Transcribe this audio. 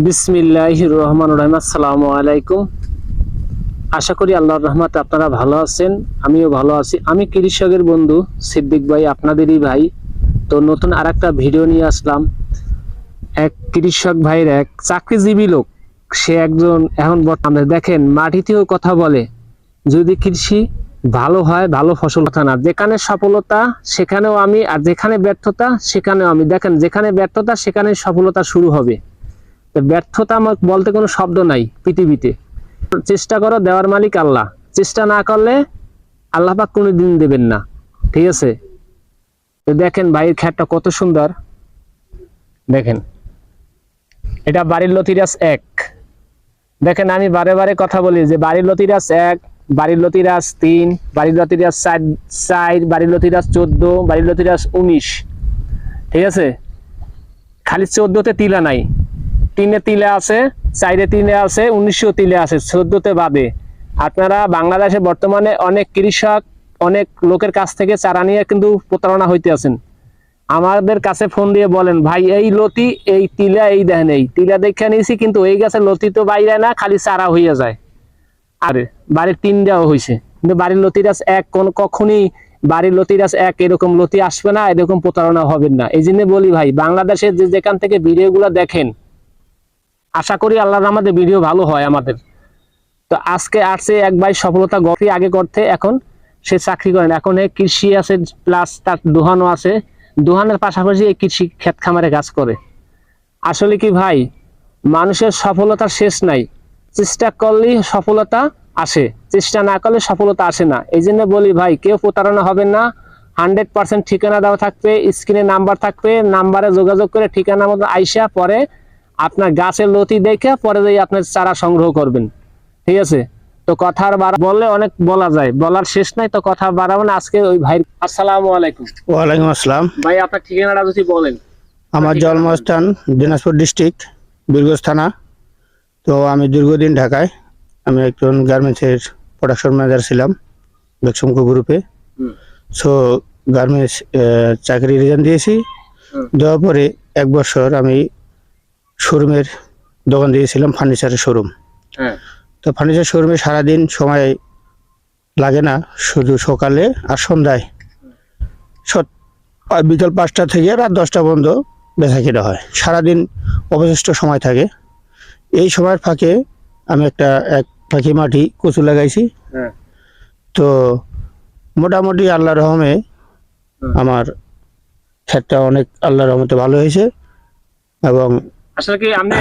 বিসমিল্লাহির রহমানির রহিম। আসসালামু আলাইকুম। আশা করি আল্লাহর রহমতে আপনারা ভালো আছেন, আমিও ভালো আছি। আমি কৃষকের বন্ধু সিদ্দিক ভাই, আপনাদেরই ভাই। তো নতুন আরেকটা ভিডিও নিয়ে আসলাম। এক কৃষক ভাইয়ের এক চাকরিজীবী লোক, সে একজন এখন বর্তমানে দেখেন মাটিতেও কথা বলে। যদি কৃষি ভালো হয়, ভালো ফসল কথা না, যেখানে সফলতা সেখানেও আমি, আর যেখানে ব্যর্থতা সেখানেও আমি। দেখেন যেখানে ব্যর্থতা সেখানে সফলতা শুরু হবে। ব্যর্থতা আমার বলতে কোনো শব্দ নাই পৃথিবীতে। চেষ্টা করো, দেওয়ার মালিক আল্লাহ। চেষ্টা না করলে আল্লাহ পাক কোনোদিন দেবেন না, ঠিক আছে? তো দেখেন ভাইয়ের ক্ষেতটা কত সুন্দর। দেখেন এটা বাড়ির লতিরাজ এক। দেখেন আমি বারে বারে কথা বলি যে বাড়ির লতিরাজ এক, বাড়ির লতিরাজ তিন, বাড়ির লতিরাজ চার, বাড়ির লতিরাজ 14, বাড়ির লতিরাজ 19, ঠিক আছে? খালি 14তে তিলা নাই, 3-এ তিলে আছে, 4-এ তিলে আছে, 19-এও তিলে আছে, 14তে বাদে। আপনারা বাংলাদেশে বর্তমানে অনেক কৃষক অনেক লোকের কাছ থেকে চারা নিয়ে কিন্তু প্রতারণা হইতে আছেন। আমাদের কাছে ফোন দিয়ে বলেন, ভাই এই লতি এই তিলা, এই দেখেন এই তিলা দেখে নিয়েছি, কিন্তু এই গাছে লতি তো বাইরে না, খালি চারা হইয়া যায়। আর বাড়ির 3 দেওয়া হয়েছে, কিন্তু বাড়ির লতিরাজ এক কখনই বাড়ির লতিরাজ এক এরকম লতি আসবে না, এরকম প্রতারণা হবে না। এই জন্য বলি ভাই, বাংলাদেশের যেখান থেকে ভিডিওগুলো দেখেন, আশা করি আল্লাহর রহমতে ভিডিও ভালো হয় আমাদের। তো আজকে আসছে এক ভাই সফলতা গল্পই আগে করতে, এখন সে চাকরি করেন, এখন এই কৃষি আছে প্লাস তার দোহানও আছে, দোহানের পাশাপাশি এই কৃষি ক্ষেত খামারে কাজ করে। আসলে কি ভাই, মানুষের সফলতার শেষ নাই, চেষ্টা করলেই সফলতা আসে, চেষ্টা না করলে সফলতা আসে না। এই জন্য বলি ভাই, কেউ প্রতারণা হবেন না। 100% ঠিকানা দেওয়া থাকবে, স্ক্রিনে নাম্বার থাকবে, নাম্বারে যোগাযোগ করে ঠিকানা মতো আইসা পরে আপনার গাছের লতি দেখে পরে যাই আপনার চারা সংগ্রহ করবেন, ঠিক আছে? তো কথা আর বললে অনেক বলা যায়, বলার শেষ নাই, তো কথা বাড়াবো না। আজকে ওই ভাই, আসসালামু আলাইকুম। ওয়ালাইকুম আসসালাম। ভাই আপনার ঠিকানাটা যদি বলেন। আমার জন্মস্থান দিনাজপুর ডিস্ট্রিক্ট, বীরগঞ্জ থানা। তো আমি দীর্ঘদিন ঢাকায়, আমি একজন গার্মেন্টসের প্রোডাকশন ম্যানেজার ছিলাম বেক্সমকো গ্রুপে। সো গার্মেন্টস চাকরি রিজাইন দিয়েছি। দেওয়ার পরে 1 বছর আমি শোরুমের দোকান দিয়েছিলাম, ফার্নিচারের শোরুম। তো ফার্নিচার শোরুমে সারাদিন সময় লাগে না, শুধু সকালে আর সন্ধ্যায়, বিকাল 5টা থেকে রাত 10টা পর্যন্ত বেচা কিনা হয়। সারাদিন অবশিষ্ট সময় থাকে। এই সময়ের ফাঁকে আমি এক ফাঁকি মাটি কচু লাগাইছি। তো মোটামুটি আল্লাহর রহমে আমার ক্ষেতটা অনেক আল্লাহর রহমতে ভালো হয়েছে। এবং আসলে কি আপনি